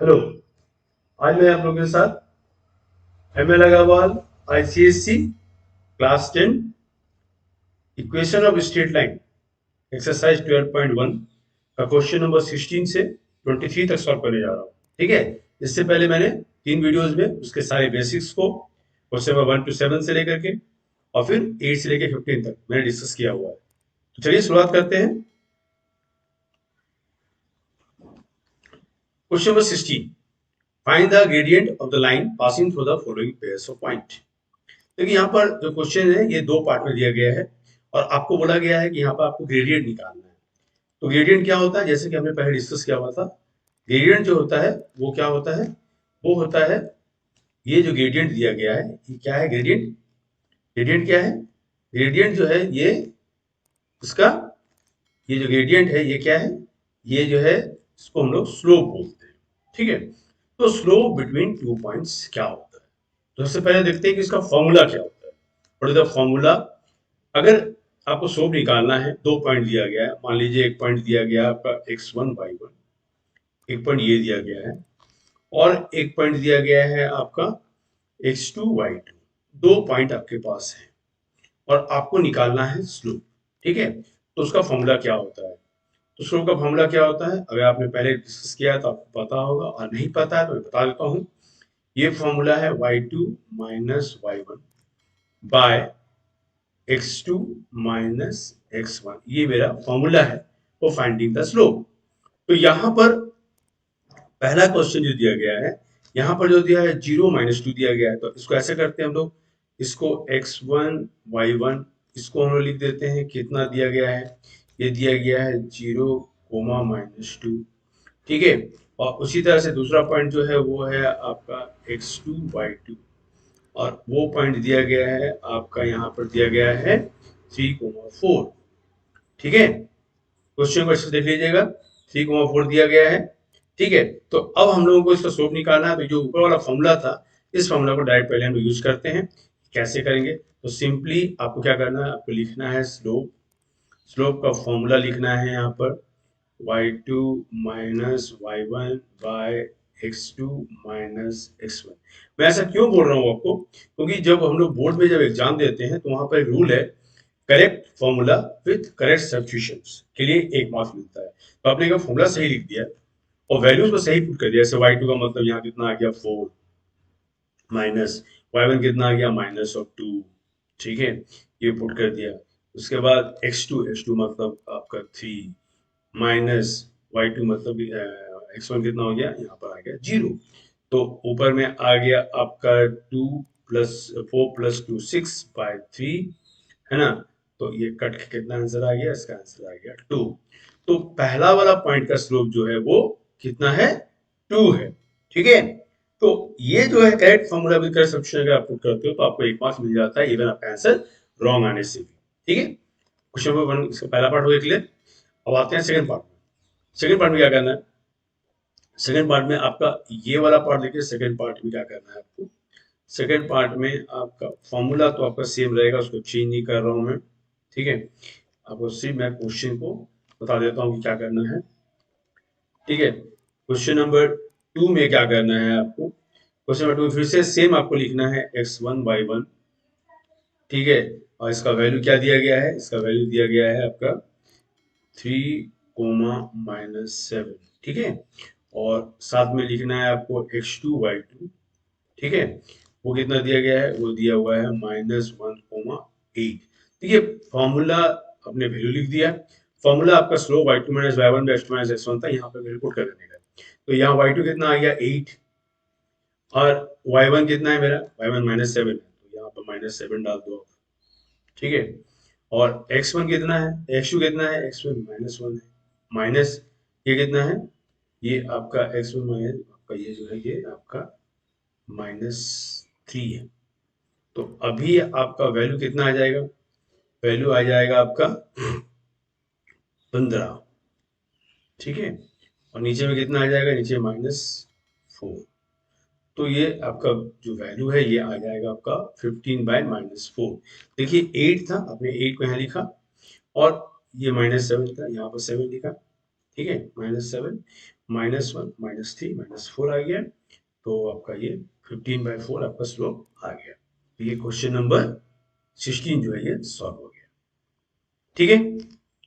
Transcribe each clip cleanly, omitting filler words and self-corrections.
Hello. आज मैं आप लोगों के साथ ML Agarwal ICSE class 10 equation of straight line exercise 12.1 का क्वेश्चन नंबर 16 से 23 तक सॉल्व करने जा रहा हूँ। ठीक है। इससे पहले मैंने 3 वीडियोस में उसके सारे बेसिक्स को क्वेश्चन नंबर 1 to 7 से लेकर के और फिर 8 से लेकर 15 तक मैंने डिस्कस किया हुआ है। तो चलिए शुरुआत करते हैं। Question number 16, find the gradient of the line passing through the following pairs of point. देखिए यहाँ पर जो क्वेश्चन है ये 2 पार्ट में दिया गया है और आपको बोला गया है कि यहाँ पर आपको ग्रेडियंट निकालना है। तो ग्रेडियंट क्या होता है, जैसे कि हमने पहले डिस्कस किया हुआ था, ग्रेडियंट जो होता है वो क्या होता है, वो होता है ये जो ग्रेडियंट दिया गया है ये क्या है, ग्रेडियंट। ग्रेडियंट क्या है, ग्रेडियंट जो है ये उसका, ये जो ग्रेडियंट है ये क्या है, ये जो है इसको हम लोग स्लोप बोलते हैं। ठीक है। तो स्लोप बिटवीन 2 पॉइंट्स क्या होता है, तो सबसे पहले देखते हैं कि इसका फॉर्मूला क्या होता है। What is the formula. अगर आपको स्लोप निकालना है, 2 पॉइंट दिया गया है, मान लीजिए एक पॉइंट दिया गया है आपका x1 y1, एक पॉइंट ये दिया गया है और एक पॉइंट दिया गया है आपका x2 y2। 2 पॉइंट आपके पास है और आपको निकालना है स्लोप। ठीक है। तो उसका फॉर्मूला क्या होता है, तो स्लोप का फॉर्मूला क्या होता है, अगर आपने पहले डिस्कस किया है तो आपको पता होगा और नहीं पता है तो मैं बता देता हूँ। ये फॉर्मूला है y2 minus y1 bye x2 minus x1, ये मेरा फॉर्मूला है फॉर फाइंडिंग द स्लोप। तो यहां पर पहला क्वेश्चन जो दिया गया है, यहाँ पर जो दिया है 0 - 2 दिया गया है, तो इसको ऐसे करते हैं हम लोग, इसको x1 y1 इसको हम लोग लिख देते हैं, कितना दिया गया है, ये दिया गया है 0, -2। ठीक है। और उसी तरह से दूसरा पॉइंट जो है वो है आपका x2 y2 और वो पॉइंट दिया गया है आपका, यहाँ पर दिया गया है 3, 4। ठीक है। क्वेश्चन को अच्छे से देख लीजिएगा, 3, 4 दिया गया है। ठीक है। तो अब हम लोगों को इसका स्लोप निकालना है, तो जो ऊपर वाला फॉर्मूला था इस फॉर्मूला को डायरेक्ट पहले हम यूज करते हैं। कैसे करेंगे, तो सिंपली आपको क्या करना है, आपको लिखना है स्लोप। स्लोप का फॉर्मूला लिखना है यहाँ पर y2 minus y1 bye x2 minus x1। मैं ऐसा क्यों बोल रहा हूँ आपको, क्योंकि जब हम लोग बोर्ड में जब एग्जाम देते हैं तो वहां पर एक रूल है, correct formula with correct substitutions के लिए 1 मार्क्स मिलता है। तो आपने का फॉर्मूला सही लिख दिया और वैल्यूज को सही पुट कर दिया, जैसे y2 का मतलब यहाँ कितना आ गया 4 माइनस y1 कितना आ गया -2। ठीक है, ये पुट कर दिया। उसके बाद x2 मतलब आपका 3 माइनस y2 मतलब x1 कितना हो गया, यहाँ पर आ गया 0। तो ऊपर में आ गया आपका 2 प्लस 4 प्लस 2 6/3, है ना। तो ये कट के कितना आंसर आ गया, इसका आंसर आ गया 2। तो पहला वाला पॉइंट का स्लोप जो है वो कितना है, 2 है। ठीक है। तो ये जो है correct formula with correct substitution अगर आप पुट करते हो तो आपको 1 मार्क्स मिल जाता है, इवन आपका आंसर रॉन्ग आने से भी। ठीक है। क्वेश्चन नंबर 1 इसका पहला पार्ट हो गया क्लियर। अब आते हैं सेकंड पार्ट में। सेकंड पार्ट में क्या करना है, सेकंड पार्ट में आपका ये वाला पार्ट देखिए, सेकंड पार्ट में क्या करना है आपको, सेकंड पार्ट में आपका फॉर्मूला तो आपका सेम रहेगा, उसको चेंज नहीं कर रहा हूं मैं। ठीक है। आपको सिर्फ मैं क्वेश्चन को बता देता हूँ कि क्या करना है। ठीक है। क्वेश्चन नंबर 2 में क्या करना है आपको, क्वेश्चन नंबर 2 फिर से सेम आपको लिखना है x1 y1। ठीक है। और इसका वैल्यू क्या दिया गया है, इसका वैल्यू दिया गया है आपका 3, -7। ठीक है। और साथ में लिखना है आपको x2 y2। ठीक है। वो कितना दिया गया है, वो दिया हुआ है -1,8। देखिए फॉर्मूला आपने वैल्यू लिख दिया, फॉर्मूला आपका slope y2 minus y1 bye x2 minus x1 था, यहाँ पे वैल्यू पुट कर देने का। तो यहाँ y2 कितना आ गया 8 और y1 कितना है मेरा, y1 -7 है, तो यहाँ पर -7 डाल दो आप। ठीक है। और x1 कितना है, x2 कितना है, x1 -1 है, माइनस ये कितना है, ये आपका x1 माइनस आपका ये जो है ये आपका -3 है। तो अभी आपका वैल्यू कितना आ जाएगा, वैल्यू आ जाएगा आपका 15। ठीक है। और नीचे में कितना आ जाएगा, नीचे -4। तो ये आपका जो वैल्यू है ये आ जाएगा आपका 15/-4। देखिए 8 था, आपने 8 को यहाँ लिखा और ये -7 था, यहाँ पर 7 लिखा। ठीक है, -7 -1 -3 -4 आ गया, तो आपका ये 15/4 आपका स्लोप आ गया। तो ये क्वेश्चन नंबर 16 जो है ये सॉल्व हो गया। ठीक है,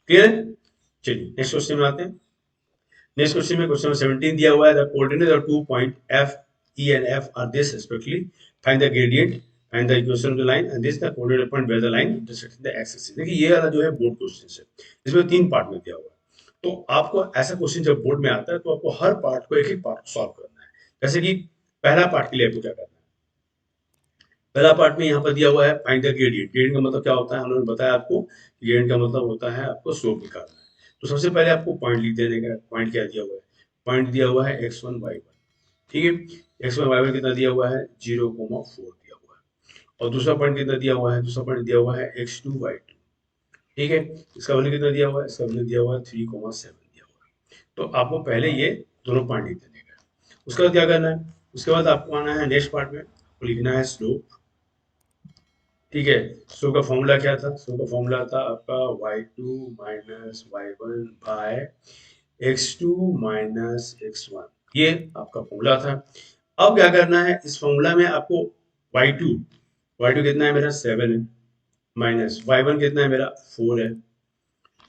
क्लियर है। चलिए नेक्स्ट क्वेश्चन में आते हैं। नेक्स्ट क्वेश्चन में क्वेश्चन नंबर 17 दिया हुआ है, the coordinate of 2 point F, E and F are this respectively, find the gradient, find the equation of the line and this the coordinate point where the line intersects the x axis। देखिए ये वाला जो है board question है, इसमें 3 part में दिया हुआ है। तो आपको ऐसा क्वेश्चन जब बोर्ड में आता है तो आपको हर पार्ट को एक-एक पार्ट सॉल्व करना है। जैसे कि पहला पार्ट के लिए आपको क्या करना है, पहला पार्ट में यहाँ पर दिया हुआ है फाइंड द ग्रेडियंट। ग्रेडियंट का मतलब क्या होता है, हम लोगों ने बताया आपको, ग्रेडियंट का मतलब होता है आपको स्लोप निकालना है। तो सबसे पहले आपको पॉइंट लिख देने का। पॉइंट क्या दिया हुआ है, पॉइंट दिया हुआ है x1 y1, ठीक है। x1 y1 कितना दिया हुआ है 0,4 दिया हुआ है। और दूसरा पॉइंट कितना दिया हुआ है, दूसरा पॉइंट दिया हुआ है x2 y2, ठीक है। इसका वैल्यू कितना दिया हुआ है, इसका वैल्यू दिया हुआ है 3,7 दिया हुआ है। तो आपको पहले ये दोनों पॉइंट लिख देने का। उसके बाद क्या करना है, उसके बाद आपको आना है नेक्स्ट पार्ट में, आपको लिखना है स्लोप, ठीक है। स्लो का फॉर्मूला क्या था, स्लो का फॉर्मूला था आपका y2 minus y1 bye x2 minus x1, ये आपका फॉर्मूला था। अब क्या करना है, इस फॉर्मूला में आपको y2 y2 कितना है मेरा 7 है, माइनस y1 कितना है मेरा 4 है,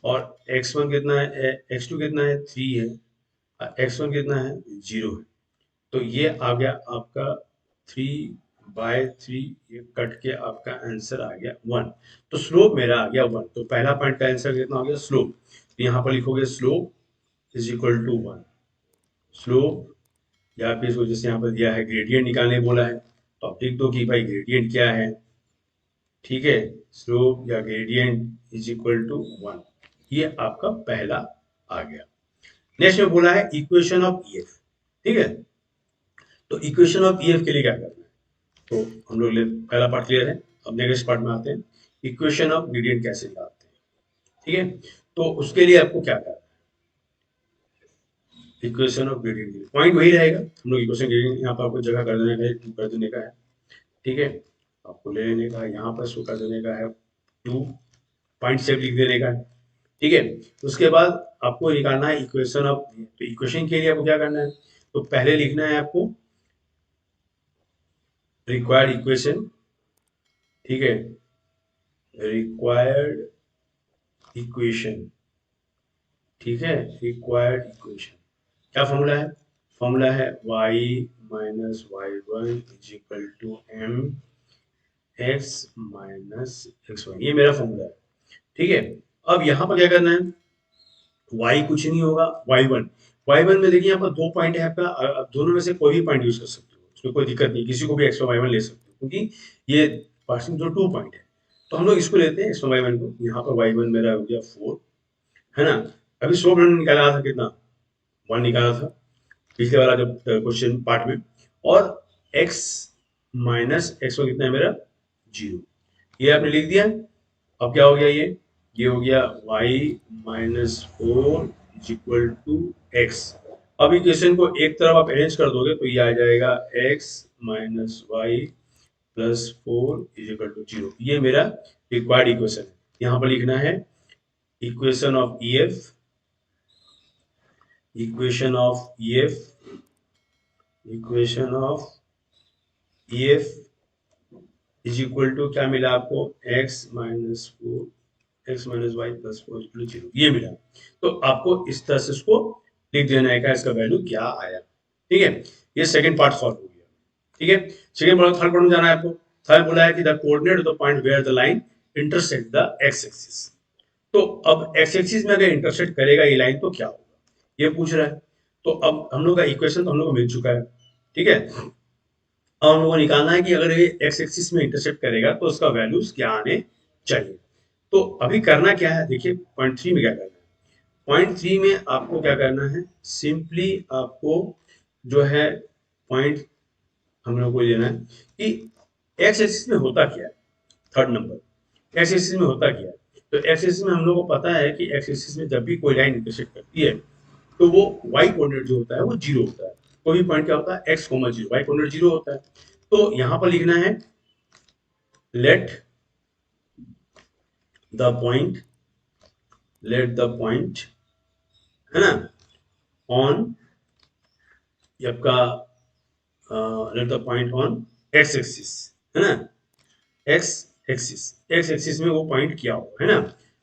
और x1 कितना है, x2 कितना है 3 है, x1 कितना है 0 है। तो ये आ गया आपका 3/3, ये कट के आपका आंसर आ गया 1। तो स्लोप मेरा आ गया 1। तो पहला पॉइंट का आंसर कितना हो गया स्लोप, तो यहाँ पर लिखोगे slope is equal to 1। Slope, या फिर इसको जैसे यहाँ पर दिया है ग्रेडियंट निकालने बोला है, तो आप लिख दो कि भाई ग्रेडियंट क्या है, ठीक है। स्लोप या ग्रेडियंट इज इक्वल टू 1, ये आपका पहला आ गया। नेक्स्ट में बोला है इक्वेशन ऑफ ईएफ, ठीक है। तो इक्वेशन ऑफ ईएफ के लिए क्या करना है, तो हम लोग पहला पार्ट क्लियर है। अब नेक्स्ट पार्ट में आते हैं, इक्वेशन ऑफ ग्रेडियंट कैसे निकालते हैं, ठीक है। तो उसके लिए आपको क्या करना है, इक्वेशन ऑफ ग्रेडियंट पॉइंट वही रहेगा, हम लोग इक्वेशन ग्रेडियंट यहाँ पर आपको जगह कर देने का है, ठीक है। आपको ले लेने का है, यहाँ पर शो कर देने का है 2 पॉइंट सेव लिख देने का है, ठीक है। उसके बाद आपको निकालना है इक्वेशन ऑफ, तो इक्वेशन के लिए आपको क्या करना है, तो पहले लिखना है आपको रिक्वायर्ड इक्वेशन, ठीक है। रिक्वायर्ड इक्वेशन, ठीक है। रिक्वायर्ड इक्वेशन क्या फॉर्मूला है, फॉर्मूला है y minus y1 is equal to m x minus x1, ये मेरा फॉर्मूला है, ठीक है। अब यहाँ पर क्या करना है, y कुछ नहीं होगा y1, y1 में देखिए यहाँ पर 2 पॉइंट है आपका, अब दोनों में से कोई भी पॉइंट यूज कर सकते हो, उसमें कोई दिक्कत नहीं, किसी को भी x y1 ले सकते हो, क्योंकि ये पासिंग जो 2 पॉइंट है। तो हम लोग इसको लेते हैं x y1 को, यहाँ पर y1 मेरा हो गया 4, है ना। अभी 100 हमने निकाला था कितना, 1 निकाला था पिछले वाला जब क्वेश्चन पार्ट में, और x माइनस x1 कितना है मेरा 0, ये आपने लिख दिया। अब क्या हो गया, ये हो गया y minus 4 is equal to x। अब इक्वेशन को एक तरफ आप अरेंज कर दोगे तो ये आ जाएगा x minus y plus 4 is equal to 0, ये मेरा रिक्वायर्ड इक्वेशन है। यहाँ पर लिखना है equation of EF, equation of EF, equation of EF is equal to क्या मिला आपको, x minus 4 x minus y plus 4 equal 0, ये मिला। तो आपको इस तरह से इसको लिख देना है, इसका वैल्यू क्या आया, ठीक है। ये सेकंड पार्ट सॉल्व हो गया, ठीक है। सेकंड पार्ट, थर्ड पार्ट में जाना है आपको। थर्ड बोला है कि the coordinate of the point where the line intersect the x axis. तो अब x एक्सिस में अगर इंटरसेक्ट करेगा ये लाइन तो क्या होगा, ये पूछ रहा है। तो अब हम लोग का इक्वेशन तो हम लोग को मिल चुका है, ठीक है। अब हम लोग को निकालना है कि अगर ये x एक्सिस में इंटरसेक्ट करेगा तो उसका वैल्यूज क्या आने चाहिए। तो अभी करना क्या है, देखिए पॉइंट 3 में क्या करना है। पॉइंट 3 में आपको क्या करना है, सिंपली आपको जो है पॉइंट हम लोग को लेना है कि x एक्सिस में होता क्या है। थर्ड नंबर, x एक्सिस में होता क्या है, तो x एक्सिस में हम लोग को पता है कि x एक्सिस में जब भी कोई लाइन इंटरसेक्ट करती है तो वो y कोऑर्डिनेट जो होता है वो 0 होता है। कोई भी पॉइंट क्या होता है x, 0, y कोऑर्डिनेट 0 होता है। तो यहाँ पर लिखना है let the point, let the point, है ना, on ये आपका let the point on x axis, है ना, एक्स एक्स एक्सिस में वो पॉइंट किया होगा, है ना।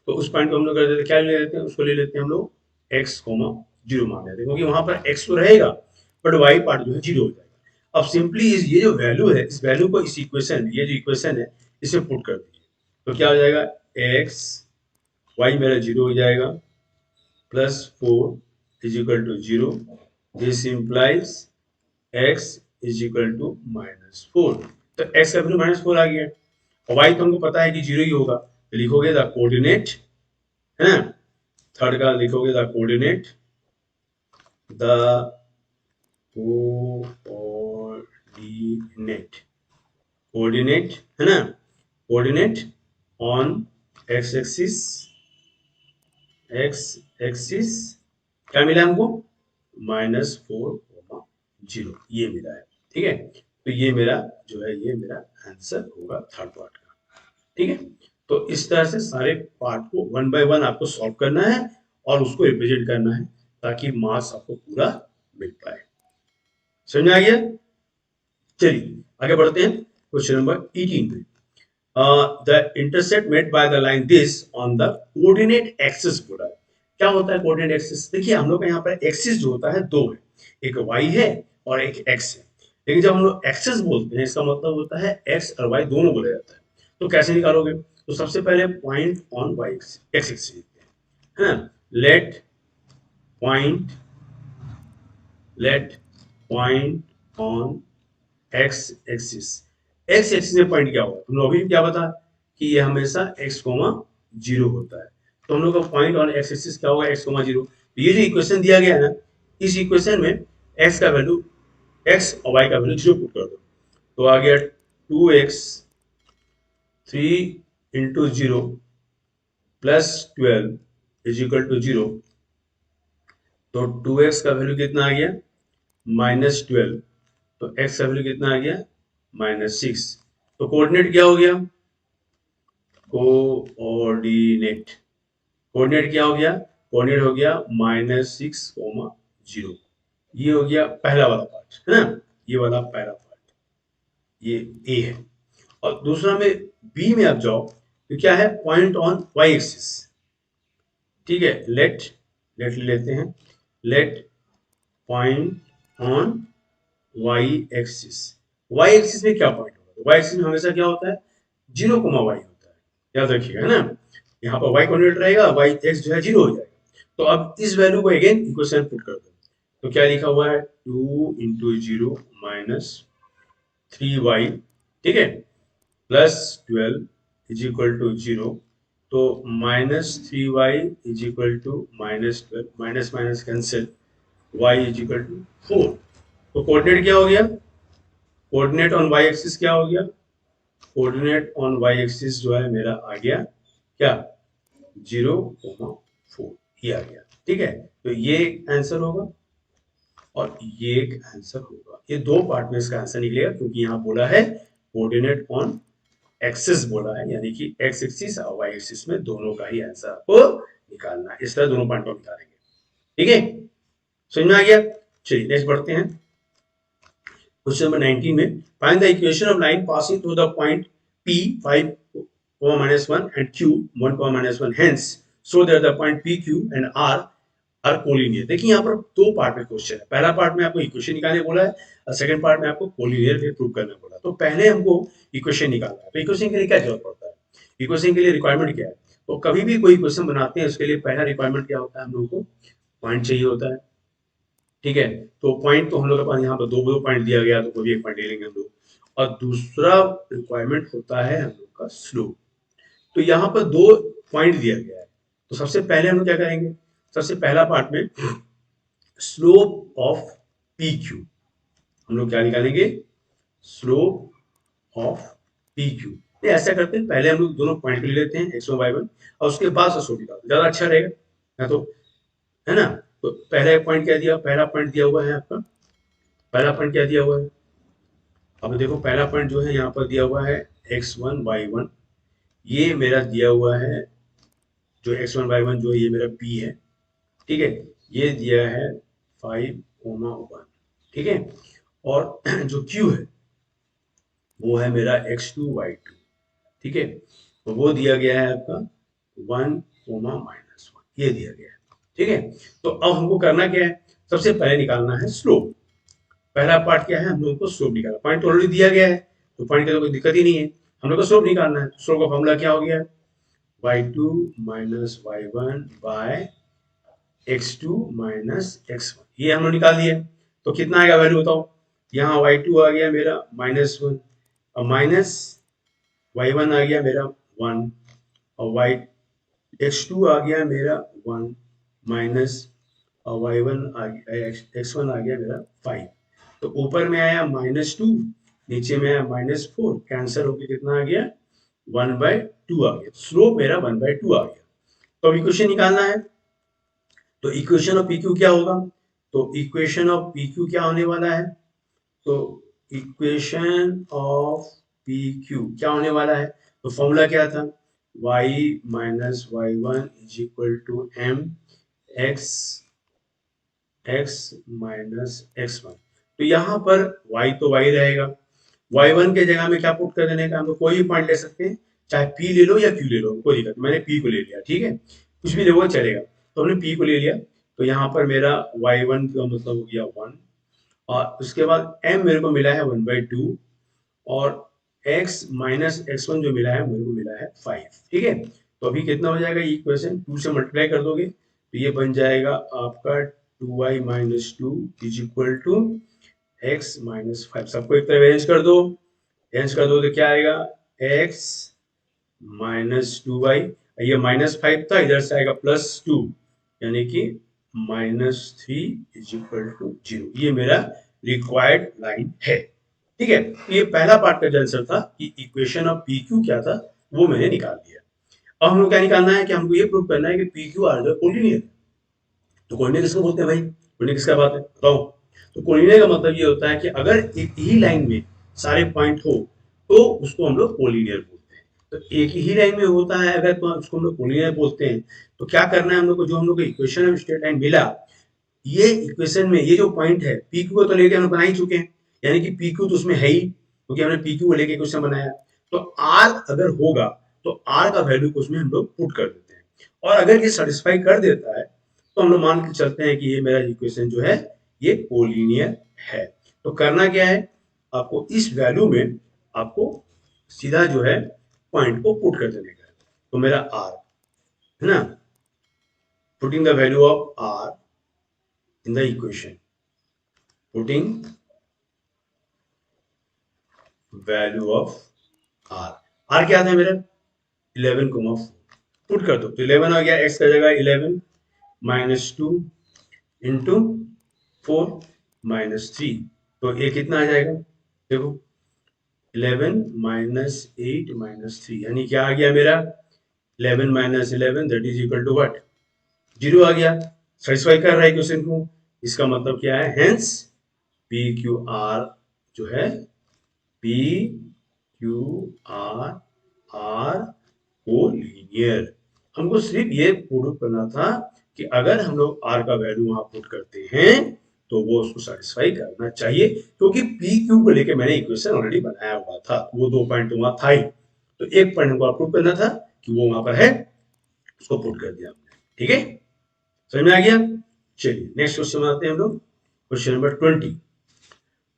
तो उस पॉइंट को हम लोग कर देते, क्या ले लेते हैं, उसको ले लेते हैं हम लोग एक्स कोमा जीरो मान लेते हैं, क्योंकि वहां पर एक्स तो रहेगा बट वाई पार्ट जो है जीरो हो जाएगा। अब सिंपली ये जो वैल्यू है, इस वैल्यू को इस इक्वेशन, ये जो इक्वेशन है इसमें पुट कर दीजिए, तो क्या हो जाएगा, एक्स वाई मेरा जीरो हो जाएगा, plus 4 is equal to zero, this implies x is equal to -4। तो x का वैल्यू -4 आ गया, और y तो हमको पता है कि जीरो ही होगा, तो लिखोगे द कोऑर्डिनेट, है ना, थर्ड का लिखोगे the coordinate, the coordinate, coordinate, है ना, coordinate on x axis, x axis क्या मिला हमको, -4, 0, ये मिला है, ठीक है। तो ये मेरा जो है, ये मेरा आंसर होगा थर्ड पार्ट का, ठीक है। तो इस तरह से सारे पार्ट को वन बाय वन आपको सॉल्व करना है और उसको रिप्रेजेंट करना है, ताकि मार्क्स आपको पूरा मिल पाए। समझ में आ गया? चलिए आगे बढ़ते हैं क्वेश्चन नंबर 18 पे। The intercept made by the line this on the coordinate axis बोला है। क्या होता है कोऑर्डिनेट एक्सिस? देखिए हम लोग का यहाँ पर एक्सिस जो होता है दो है, एक y है और एक x है। लेकिन जब हम लोग एक्सिस बोलते हैं, इसका मतलब होता है x और y दोनों बोला जाता है। तो कैसे निकालोगे? तो सबसे पहले पॉइंट ऑन y एक्सिस लिखते हैं, है ना। Let point, late point on x axis, x axis में पॉइंट क्या होगा, हम लोग अभी क्या बता कि ये हमेशा x कोमा जीरो होता है। तो हम लोग का पॉइंट ऑन एक्स एक्सिस क्या होगा, x कोमा जीरो। तो ये जो इक्वेशन दिया गया है ना, इस इक्वेशन में x का वैल्यू, x और y का वैल्यू जीरो पुट कर दो, तो आ गया 2x 3 into zero plus 12 is equal to zero. तो 2x का वैल्यू कितना आ गया, -12। तो x का वैल्यू कितना आ गया, -6। तो कोऑर्डिनेट क्या हो गया, कोऑर्डिनेट, कोऑर्डिनेट क्या हो गया, कोऑर्डिनेट हो गया -6, 0। ये हो गया पहला वाला पार्ट, है ना, ये वाला पहला पार्ट, ये ए है। और दूसरा में बी में आप जाओ तो क्या है, पॉइंट ऑन वाई एक्सिस, ठीक है। लेट लेट लेते हैं, let point on y axis, y axis में क्या पॉइंट होगा, वाई एक्सिस में हमेशा क्या होता है, 0, y होता है, याद रखिएगा, है ना। यहाँ पर y कोऑर्डिनेट रहेगा, y x जो है 0 हो जाएगा। तो अब इस वैल्यू को अगेन इक्वेशन पुट कर दो, तो क्या लिखा हुआ है, 2 इंटू 0 -3y, ठीक है, प्लस 12 इज इक्वल टू 0। तो -3y is equal to -12, minus minus cancel, y is equal to 4। तो कोऑर्डिनेट क्या हो गया, कोऑर्डिनेट ऑन वाई एक्सिस क्या हो गया, कोऑर्डिनेट ऑन वाई एक्सिस जो है मेरा आ गया क्या, 0,4, ये आ गया, ठीक है। तो ये आंसर होगा और ये एक आंसर होगा, ये दो पार्ट में इसका आंसर निकलेगा, क्योंकि यहाँ बोला है कोऑर्डिनेट ऑन एक्सिस बोला है, यानी कि एक्स एक्सिस और वाई एक्सिस में दोनों का ही आंसर आपको निकालना है। इस तरह दोनों पॉइंट को निकालेंगे, ठीक है, समझ में आ गया। चलिए नेक्स्ट बढ़ते हैं क्वेश्चन नंबर 19 में। Find the equation of line passing through the point P 5, -1 and Q 1, -1, hence so that the point PQ and R are collinear. देखिए यहाँ पर दो पार्ट में क्वेश्चन है, पहला पार्ट में आपको इक्वेशन निकालने बोला है और सेकंड पार्ट में आपको कोलिनियर भी प्रूव करना बोला। तो पहले हमको इक्वेशन निकालना है। तो इक्वेशन के लिए क्या जरूरत पड़ता है, इक्वेशन के लिए रिक्वायरमेंट क्या है, तो कभी भी कोई इक्वेशन बनाते हैं उसके लिए पहला रिक्वायरमेंट क्या होता है, हम लोगों को पॉइंट चाहिए होता है, ठीक है। तो पॉइंट तो हम लोग के पास यहाँ पर दो दो पॉइंट दिया गया, तो कोई भी एक पॉइंट ले लेंगे हम लोग। और दूसरा रिक्वायरमेंट होता है हम लोग का स्लोप। तो यहाँ पर दो पॉइंट दिया गया है, तो सबसे पहले हम लोग क्या करेंगे, सबसे पहला पार्ट में स्लोप ऑफ पी क्यू, हम लोग क्या निकालेंगे, स्लोप ऑफ पी क्यू। ऐसा करते हैं, पहले हम लोग दोनों पॉइंट को ले लेते हैं x1 y1 और उसके बाद स्लोप निकालते, ज्यादा अच्छा रहेगा, है तो, है ना। तो पहला पॉइंट क्या दिया, पहला पॉइंट दिया हुआ है आपका, पहला पॉइंट क्या दिया हुआ है, अब देखो पहला पॉइंट जो है यहाँ पर दिया हुआ है x1 y1, ये मेरा दिया हुआ है जो x1 y1 जो है ये मेरा p है, ठीक है। ये दिया है 5, 1, ठीक है। और जो Q है वो है मेरा x2 y2, ठीक है। तो वो दिया गया है आपका 1, -1 ये दिया गया है, ठीक है। तो अब हमको करना क्या है, सबसे पहले निकालना है स्लोप। पहला पार्ट क्या है, हम लोगों को स्लोप निकालना, पॉइंट ऑलरेडी दिया गया है तो पॉइंट का तो कोई दिक्कत ही नहीं है, हम लोग को स्लोप निकालना है। स्लोप का फॉर्मूला क्या हो गया, y2 - y1 bye x2 - x1, ये हम लोग निकाल दिए। तो कितना आएगा वैल्यू बताओ, यहाँ y2 आ गया मेरा -1 और माइनस y1 आ गया मेरा 1 और y x2 आ गया मेरा 1 माइनस और y1 आ गया x1 आ गया मेरा 5। तो ऊपर में आया -2, नीचे में आया -4, कैंसिल होकर कितना आ गया 1/2 आ गया, स्लोप मेरा 1/2 आ गया। तो अब इक्वेशन निकालना है, तो इक्वेशन ऑफ PQ क्या होगा, तो इक्वेशन ऑफ PQ क्या होने वाला है, तो इक्वेशन ऑफ PQ क्या होने वाला है, तो फॉर्मूला क्या था, y - y1 is equal to m x x-x1। तो यहाँ पर y तो y रहेगा, y1 के जगह में क्या पुट कर देने का, हम लोग कोई भी पॉइंट ले सकते हैं, चाहे p ले लो या q ले लो, कोई दिक्कत, मैंने p को ले लिया, ठीक है, कुछ भी ले वो चलेगा। तो हमने p को ले लिया, तो यहाँ पर मेरा y1 का मतलब हो गया 1 और उसके बाद m मेरे को मिला है 1/2 और x - x1 जो मिला है मेरे को मिला है 5, ठीक है। तो अभी कितना हो जाएगा, इक्वेशन 2 से मल्टीप्लाई कर दोगे तो ये बन जाएगा आपका 2y - 2 is equal to x - 5। सबको एक तरफ अरेंज कर दो, अरेंज कर दो तो क्या आएगा, x -2y, ये -5 था, इधर से आएगा +2 यानी कि -3 इज इक्वल टू 0। ये मेरा रिक्वायर्ड लाइन है, ठीक है। तो ये पहला पार्ट का जो आंसर था कि इक्वेशन ऑफ PQ क्या था वो मैंने निकाल दिया। अब हम लोग क्या निकालना है कि हमको ये प्रूव करना है कि PQ आर जो कोलिनियर। तो कोलिनियर किसको बोलते हैं भाई, कोलिनियर किसका बात है बताओ। तो कोलिनियर का मतलब ये होता है कि अगर एक ही लाइन में सारे पॉइंट हो तो उसको हम लोग कोलिनियर बोलते हैं। तो एक ही लाइन में होता है अगर तो उसको हम लोग कोलिनियर बोलते हैं। तो क्या करना है हम लोग को, जो हम लोग को इक्वेशन ऑफ स्ट्रेट लाइन मिला, ये इक्वेशन में ये जो पॉइंट है PQ को तो लेके हम बना ही चुके हैं, यानी कि PQ तो उसमें है ही, क्योंकि हमने PQ को लेके क्वेश्चन बनाया। तो R अगर होगा तो R का वैल्यू को उसमें हम लोग पुट कर देते हैं, और अगर ये सेटिस्फाई कर देता है तो हम लोग मान के चलते हैं कि ये मेरा इक्वेशन जो है ये कोलिनियर है। तो करना क्या है, आपको इस वैल्यू में आपको सीधा जो है पॉइंट को पुट कर देने का है। तो मेरा R है ना, putting the value of R in the equation, putting value of R। R क्या था मेरा 11,4, पुट कर दो तो 11 आ गया, x का जगह 11 -2 इंटू 4 -3, तो ये कितना आ जाएगा, देखो 11 -8 -3 यानी क्या आ गया मेरा 11 - 11 that is equal to what, 0 आ गया। सेटिस्फाई कर रहा है क्वेश्चन को, इसका मतलब क्या है, हेंस PQR जो है PQR आर कोलिनियर। हमको सिर्फ ये प्रूव करना था कि अगर हम लोग R का वैल्यू वहां पुट करते हैं तो वो उसको सेटिस्फाई करना चाहिए, क्योंकि PQ को लेके मैंने इक्वेशन ऑलरेडी बनाया हुआ था, वो 2 पॉइंट वहां था ही, तो एक पॉइंट हमको प्रूव करना था कि वो वहां पर है, उसको पुट कर दिया हमने, ठीक है, समझ में आ गया। चलिए नेक्स्ट क्वेश्चन बनाते हैं हम लोग, question number 20।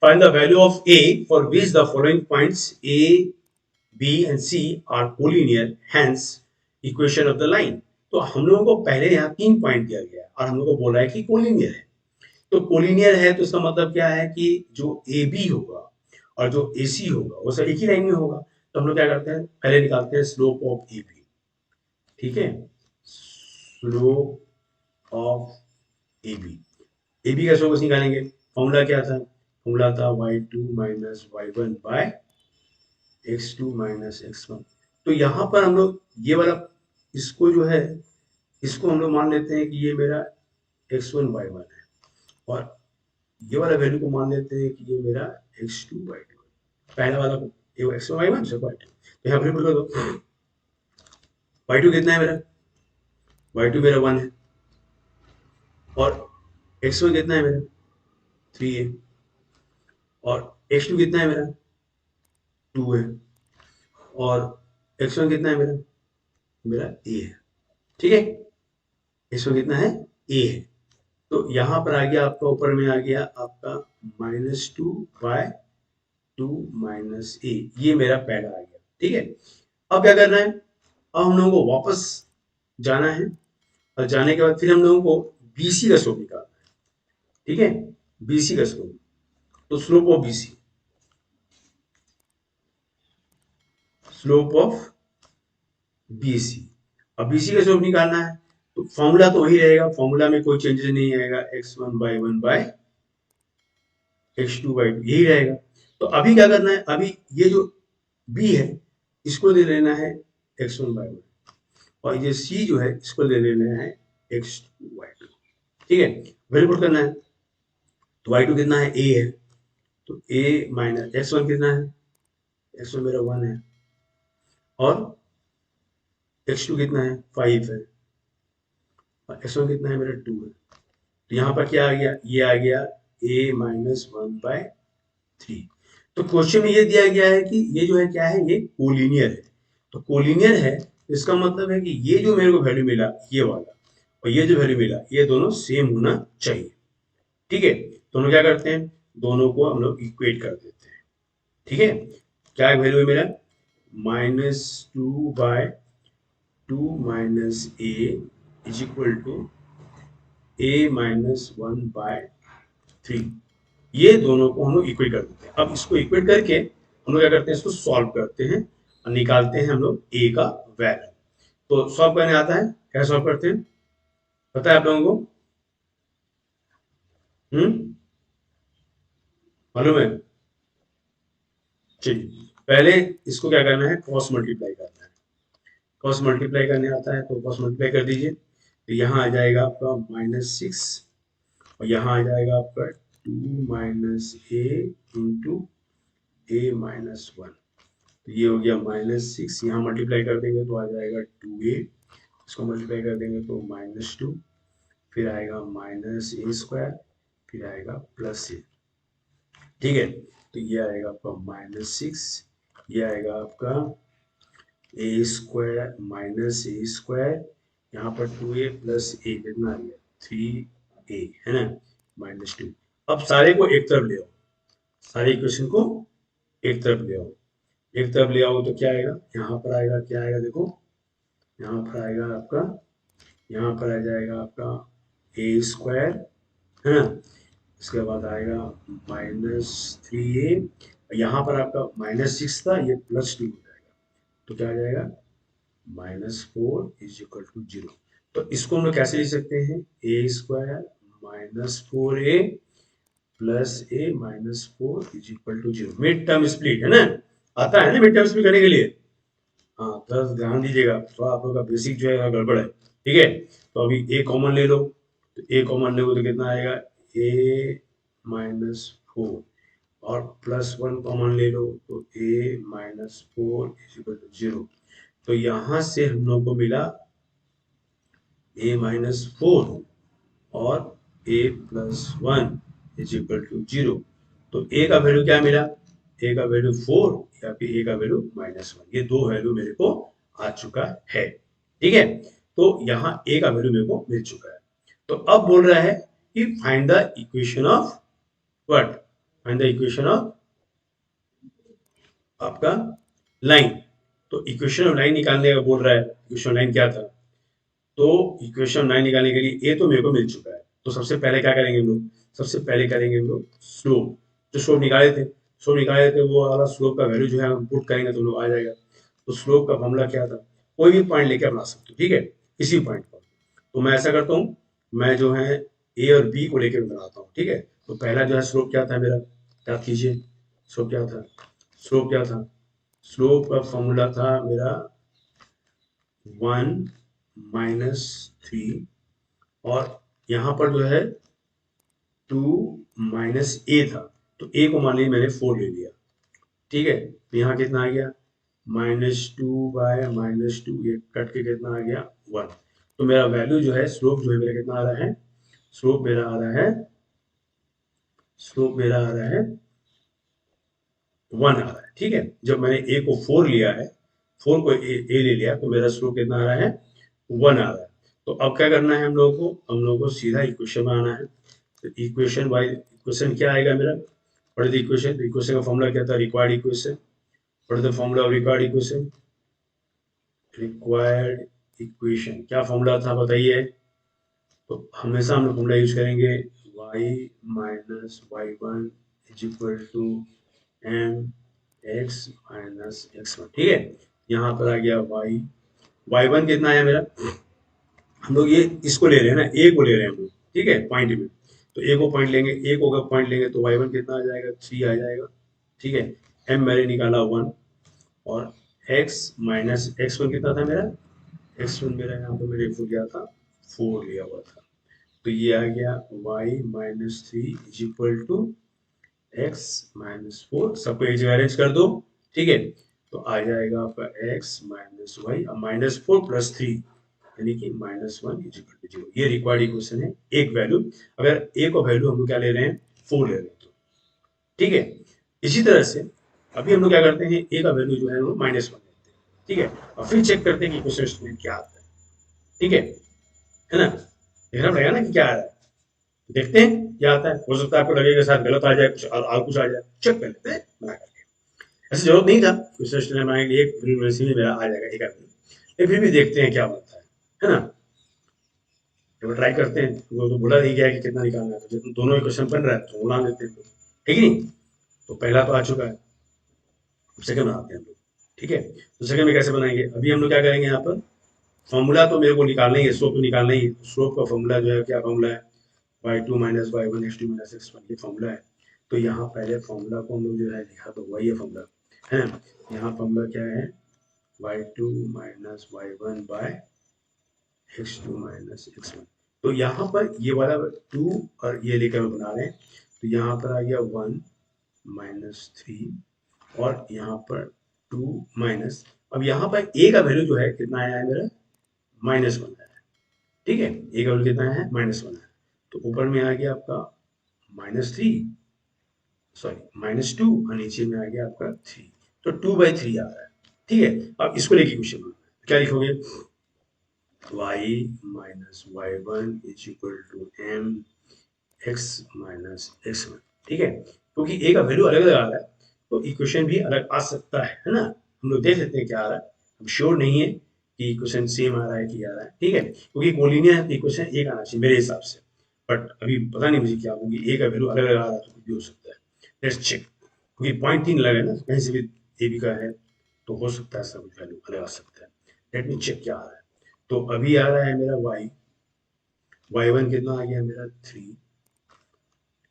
Find the value of A for which the following points A, B and C are collinear, hence equation of the line। तो हम लोगों को पहले यहाँ 3 पॉइंट दिया गया है और हम लोग को बोला है कि कोलिनियर है। तो कोलिनियर है तो इसका मतलब क्या है कि जो AB होगा और जो AC होगा वो सब एक ही लाइन में होगा। तो हम लोग क्या करते हैं, पहले निकालते हैं स्लोप ऑफ AB, ठीक है, स्लोप ऑफ AB। AB का स्लोप निकालेंगे, फॉर्मूला क्या था, फॉर्मूला था y2 - y1 bye x2 - x1। तो यहाँ पर हम लोग ये वाला इसको जो है इसको हम लोग मान लेते हैं कि ये मेरा x1 y1 है, और ये वाला वैल्यू को मान लेते हैं कि ये मेरा x2 y2 है। पहला वाला को ये x1 y1 से y2, तो यहाँ पर पुट कर दो, y2 कितना है मेरा, y2 मेरा 1 है और x1 कितना है मेरा 3 है। और x2 कितना है मेरा 2 है, और x1 कितना है मेरा मेरा a है। ठीक है, x1 कितना है a है। तो यहां पर आ गया आपका, ऊपर में आ गया आपका -2/2 माइनस a, ये मेरा पहला आ गया। ठीक है, अब क्या करना है, अब हम लोगों को वापस जाना है, और जाने के बाद फिर हम लोगों को BC का स्लोप निकालना है। ठीक है, BC का स्लोप, तो slope of BC, slope of BC, अब BC का स्लोप निकालना है, तो फॉर्मूला तो वही रहेगा, फॉर्मूला में कोई चेंजेस नहीं आएगा, x1/1/x2/2 यही रहेगा। तो अभी क्या करना है, अभी ये जो B है इसको ले लेना है x1/1, और ये C जो है इसको ले लेना है x2/2। ठीक है, वैल्यू पुट करना है, तो y2 कितना है a है, तो a माइनस x1 कितना है, x1 मेरा 1 है, और x2 कितना है 5 है, और x1 कितना है मेरा 2 है। तो यहाँ पर क्या आ गया, ये आ गया a-1/3। तो क्वेश्चन में ये दिया गया है कि ये जो है क्या है, ये कोलिनियर है। तो कोलिनियर है, इसका मतलब है कि ये जो मेरे को वैल्यू मिला ये वाला, और ये जो वैल्यू मिला, ये दोनों सेम होना चाहिए। ठीक है, दोनों क्या करते हैं, दोनों को हम लोग इक्वेट कर देते हैं। ठीक है, क्या वैल्यू है मेरा -2/2 minus a is equal to a-1/3। ये दोनों को हम लोग इक्वेट कर देते हैं। अब इसको इक्वेट करके हम लोग क्या करते हैं, इसको सॉल्व करते हैं और निकालते हैं हम लोग a का वैल्यू। तो सॉल्व करने आता है, कैसे सॉल्व करते हैं पता है आप लोगों को? मालूम है? चलिए, पहले इसको क्या करना है, क्रॉस मल्टीप्लाई करना है। क्रॉस मल्टीप्लाई करने आता है तो क्रॉस मल्टीप्लाई कर दीजिए, तो यहाँ आ जाएगा आपका -6, और यहाँ आ जाएगा आपका 2 माइनस a इंटू a-1। तो ये हो गया -6, यहाँ मल्टीप्लाई कर देंगे तो आ जाएगा 2a, इसको मल्टीप्लाई कर देंगे तो -2, फिर आएगा -a², फिर आएगा +a। ठीक है, तो ये आएगा आपका -6, ये आएगा आपका a² यहाँ पर 2a प्लस a कितना आ गया 3a, है ना, -2। अब सारे को एक तरफ ले आओ, सारे इक्वेशन को एक तरफ ले आओ, एक तरफ ले आओ तो क्या आएगा, यहाँ पर आएगा, क्या आएगा देखो, यहाँ पर आएगा आपका, यहाँ पर आ जाएगा आपका a², है ना, इसके बाद आएगा -3a, यहाँ पर आपका -6 था, ये +2 हो जाएगा, तो क्या आ जाएगा -4 इज इक्वल टू 0। तो इसको हम लोग कैसे लिख सकते हैं, a² -4a plus a-4 is equal to 0। Mid term split है ना, आता है ना मिड टर्म स्प्लिट करने के लिए। हाँ, थोड़ा ध्यान दीजिएगा, थोड़ा आप लोग का बेसिक जो है गड़बड़ है। ठीक है, तो अभी a कॉमन ले लो, तो a कॉमन ले तो कितना आएगा a-4, और +1 कॉमन ले लो तो a-4 इज इक्वल टू 0। तो यहां से हम लोग को मिला a-4 और a+1 इज इक्वल टू 0। तो a का वैल्यू क्या मिला, a का वैल्यू 4 या फिर a का वैल्यू -1, ये दो वैल्यू मेरे को आ चुका है। ठीक है, तो यहाँ a का वैल्यू मेरे को मिल चुका है। तो अब बोल रहा है कि find the equation of what, find the equation of आपका लाइन। तो इक्वेशन ऑफ लाइन निकालने का बोल रहा है, इक्वेशन ऑफ लाइन क्या था, तो इक्वेशन 9 निकालने के लिए ए तो मेरे को मिल चुका है। तो सबसे पहले क्या करेंगे हम लोग, सबसे पहले करेंगे हम लोग स्लोप, जो स्लोप निकाले थे, स्लोप निकाले थे वो वाला स्लोप का वैल्यू जो है हम पुट करेंगे तो लोग आ जाएगा। तो स्लोप का फॉर्मूला क्या था, कोई भी पॉइंट लेके बना सकते हो, ठीक है, किसी पॉइंट पर। तो मैं ऐसा करता हूँ, मैं जो है ए और बी को लेकर बनाता हूँ। ठीक है, तो पहला जो है स्लोप क्या था मेरा, याद कीजिए, स्लोप क्या था, स्लोप क्या था, स्लोप का फॉर्मूला था मेरा 1 -3, और यहाँ पर जो है 2 -a था, तो a को मान लीजिए मैंने 4 ले लिया। ठीक है, तो यहाँ कितना आ गया -2/-2, ये कट के कितना आ गया 1। तो मेरा वैल्यू जो है, स्लोप जो है मेरा कितना आ रहा है, स्लोप मेरा आ रहा है, स्लोप मेरा आ रहा है 1 आ रहा है, ठीक है। जब मैंने ए को 4 लिया है, 4 को ए ले लिया, तो मेरा स्लोप कितना आ रहा है, 1 आ रहा है। तो अब क्या करना है हम लोगों को, हम लोगों को सीधा इक्वेशन में आना है। तो इक्वेशन बाय इक्वेशन क्या आएगा मेरा, what is the equation, equation का फॉर्मूला क्या था, required equation. What is the formula of required equation, required equation क्या फॉर्मूला था बताइए। तो हमेशा हम लोग फॉर्मूला यूज करेंगे, y minus y one is equal to m x minus x one, ठीक है। यहाँ पर आ गया वाई वन कितना आया मेरा, हम लोग ये इसको ले रहे हैं ना, ए को ले रहे हैं हम लोग, ठीक है, पॉइंट में। तो ए को पॉइंट लेंगे, ए को अगर पॉइंट लेंगे तो वाई वन कितना आ जाएगा, 3 आ जाएगा, ठीक है। एम मैंने निकाला 1, और एक्स माइनस एक्स वन कितना था मेरा, एक्स वन मेरा यहाँ पे मेरे को गया था 4 लिया हुआ था। तो ये आ गया y minus three is equal to x minus four, सबको एक जगह अरेंज कर दो, ठीक है। तो आ जाएगा आपका x minus y minus four plus three, यानी कि minus one is equal to zero. ये रिक्वायर्ड इक्वेशन है, एक वैल्यू, अगर ए को वैल्यू हम लोग क्या ले रहे हैं, 4 ले रहे हैं तो, ठीक है। इसी तरह से अभी हम लोग क्या करते हैं, ए का वैल्यू जो है वो माइनस वन लेते हैं, ठीक है, और फिर चेक करते हैं कि इक्वेशन स्टेटमेंट क्या आता है, ठीक है ना। देखना पड़ेगा ना कि क्या आ रहा है, देखते हैं क्या आता है। हो सकता है आपको लगेगा शायद गलत आ जाए, कुछ और कुछ आ जाए, चेक कर लेते हैं बना करके। ऐसे जरूरत नहीं था क्वेश्चन स्टेटमेंट बनाने के लिए, एक यूनिवर्सिटी में मेरा आ जाएगा एक आदमी, लेकिन फिर भी देखते हैं क्या बनता है ना। तो ट्राई करते हैं, वो तो बोला नहीं गया कि कितना निकालना है, तो जब दोनों इक्वेशन बन रहा है तो उड़ा देते हैं, ठीक है नहीं। तो पहला तो आ चुका है, सेकंड बनाते हैं हम लोग, ठीक है। तो सेकंड में कैसे बनाएंगे, अभी हम लोग क्या करेंगे, यहाँ पर फॉर्मूला तो मेरे को निकालना ही है, स्लोप तो निकालना ही है। स्लोप का फॉर्मूला जो है, क्या फॉर्मूला है, y2 minus y one x two minus x one, ये फॉर्मूला है। तो यहाँ पहले फॉर्मूला को हम लोग जो है लिखा, तो वही है फॉर्मूला, है ना। यहाँ फॉर्मूला क्या है, y2 minus y one by x two minus x one. तो यहाँ पर ये वाला 2 और ये लेकर हम बना रहे हैं, तो यहाँ पर आ गया 1 माइनस थ्री, और यहाँ पर 2 माइनस, अब यहाँ पर ए का वैल्यू जो है कितना आया है मेरा, माइनस वन है, ठीक है। ए का वैल्यू कितना है, माइनस वन है। तो ऊपर में आ गया आपका minus three, sorry minus two, और नीचे में आ गया आपका 3, तो 2/3 आ रहा है, ठीक है। अब इसको लेके क्वेश्चन बनाना है, क्या लिखोगे, y minus y one is equal to m x minus x one, ठीक है। क्योंकि a का वैल्यू अलग अलग आ रहा है, तो इक्वेशन भी अलग आ सकता है ना। हम लोग देख लेते हैं क्या आ रहा है, हम श्योर नहीं है कि इक्वेशन सेम आ रहा है कि आ रहा है, ठीक है। क्योंकि कोलिनियर इक्वेशन एक आना चाहिए मेरे हिसाब से, बट अभी पता नहीं मुझे क्या, होगी a का वैल्यू अलग अलग आ रहा है तो कुछ भी हो सकता है। लेट्स चेक, क्योंकि पॉइंट 3 अलग है ना, कहीं से भी ए बी का है, तो हो सकता है सब कुछ वैल्यू अलग आ सकता है। लेट मी चेक क्या आ रहा है। तो अभी आ रहा है मेरा वाई वन कितना आ गया मेरा 3,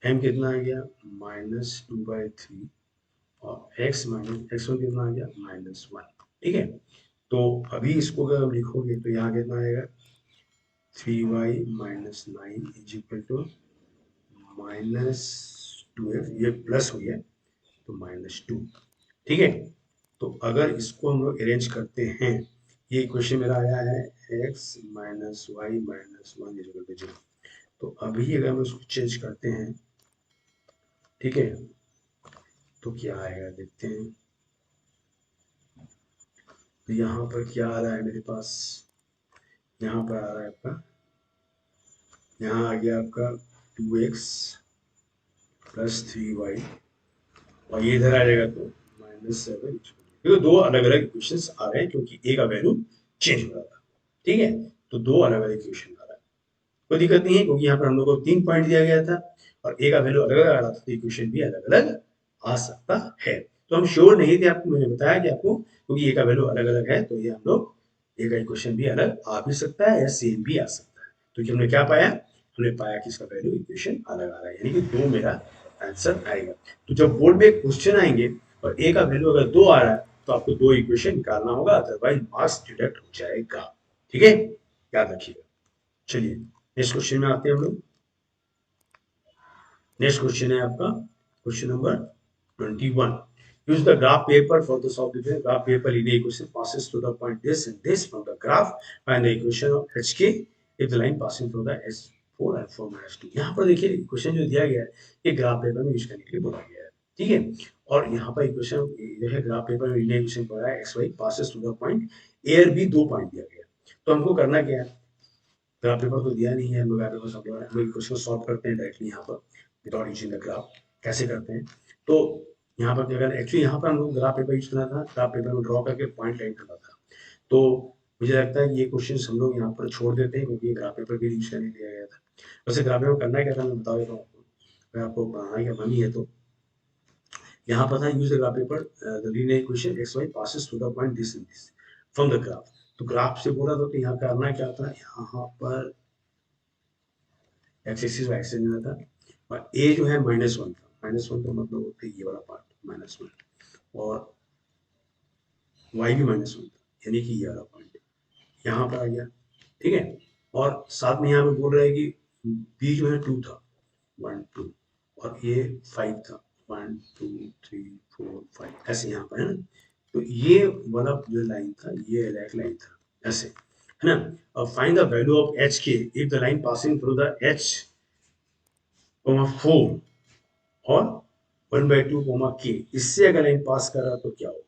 एम कितना आ गया -2/3, और एक्स माइनस एक्स वन कितना आ गया -1, ठीक है। तो अभी इसको अगर आप लिखोगे तो यहाँ कितना आएगा, 3y minus nine is equal to -12, ये प्लस हो गया तो -2, ठीक है। तो अगर इसको हम लोग अरेंज करते हैं, ये इक्वेशन मेरा आया है x minus y minus one is equal to zero. तो अभी अगर हम इसको चेंज करते हैं, ठीक है, तो क्या आएगा देखते हैं। तो यहाँ पर क्या आ रहा है मेरे पास, यहाँ पर आ रहा है आपका, यहाँ आ गया आपका 2x प्लस 3y, और ये इधर आ जाएगा तो -7, क्योंकि दो अलग अलग इक्वेशंस आ रहे हैं, क्योंकि ए का वैल्यू चेंज हो रहा था, ठीक है। तो दो अलग अलग इक्वेशन आ रहा है, कोई दिक्कत नहीं है, क्योंकि यहाँ पर हम लोग को 3 पॉइंट दिया गया था, और ए का वैल्यू अलग अलग आ रहा था, तो इक्वेशन भी अलग अलग आ सकता है। तो हम श्योर नहीं थे, आपको मैंने बताया कि आपको, क्योंकि ए का वैल्यू अलग अलग है, तो ये हम लोग ए का इक्वेशन भी अलग आ भी सकता है या सेम भी आ सकता है। तो हमने क्या पाया, हमने पाया कि इसका वैल्यू इक्वेशन अलग आ रहा है, यानी कि 2 मेरा आंसर आएगा। तो जब बोर्ड में क्वेश्चन आएंगे और ए का वैल्यू अगर 2 आ रहा है, तो आपको 2 इक्वेशन निकालना होगा, अदरवाइज मार्क्स डिडक्ट हो जाएगा, ठीक है, याद रखिएगा। चलिए नेक्स्ट क्वेश्चन में आते हैं हम लोग। नेक्स्ट क्वेश्चन है आपका question number 21। Use the graph paper for the solve the graph paper linear equation passes through the point this and this from the graph. Find the equation of hk if the line passing through the s4 and 4 minus 2। यहाँ पर देखिए equation जो दिया गया है, ये graph paper में use करने के लिए बोला गया है। ठीक है। और यहाँ पर इक्वेशन जो है ग्राफ पेपर में इंडियन इक्वेशन पढ़ा है, x y passes through the point A और बी, 2 पॉइंट दिया गया। तो हमको करना क्या है, ग्राफ पेपर तो दिया नहीं है, हम लोग ग्राफ पेपर सब हम लोग क्वेश्चन सॉल्व करते हैं डायरेक्टली यहाँ पर विदाउट यूजिंग द ग्राफ। कैसे करते हैं, तो यहाँ पर क्या करना, एक्चुअली यहाँ पर हम लोग ग्राफ पेपर यूज करना था, ग्राफ पेपर में ड्रॉ करके पॉइंट लाइन करना था। तो मुझे लगता है कि ये क्वेश्चन हम लोग यहाँ पर छोड़ देते हैं, क्योंकि ग्राफ पेपर भी यूज करने दिया गया था। वैसे ग्राफ पेपर करना क्या था मैं बता देता हूँ आपको, अगर आपको बनाना या बनी है तो यहाँ पर था use the graph paper the linear equation x y passes through the point this and this from the graph. तो ग्राफ से बोला था, तो यहाँ करना क्या था, यहाँ पर एक्स एक्सिस वाई एक्सिस लेना था, और ए जो है -1 था, -1 का मतलब होता है ये वाला पार्ट -1, और वाई भी -1 था, यानी कि ये वाला पॉइंट यहाँ पर आ गया। ठीक है, और साथ में यहाँ पे बोल रहा है कि बी जो है 2 था, 1 2, और ये 5 था, 1 2 3 4 5, ऐसे यहाँ पर है ना। तो ये वाला जो लाइन था, ये एक लाइन था ऐसे, है ना। अब find the value of h k if the line passing through the h 4 और 1/2 के, इससे अगर लाइन पास कर रहा तो क्या होगा।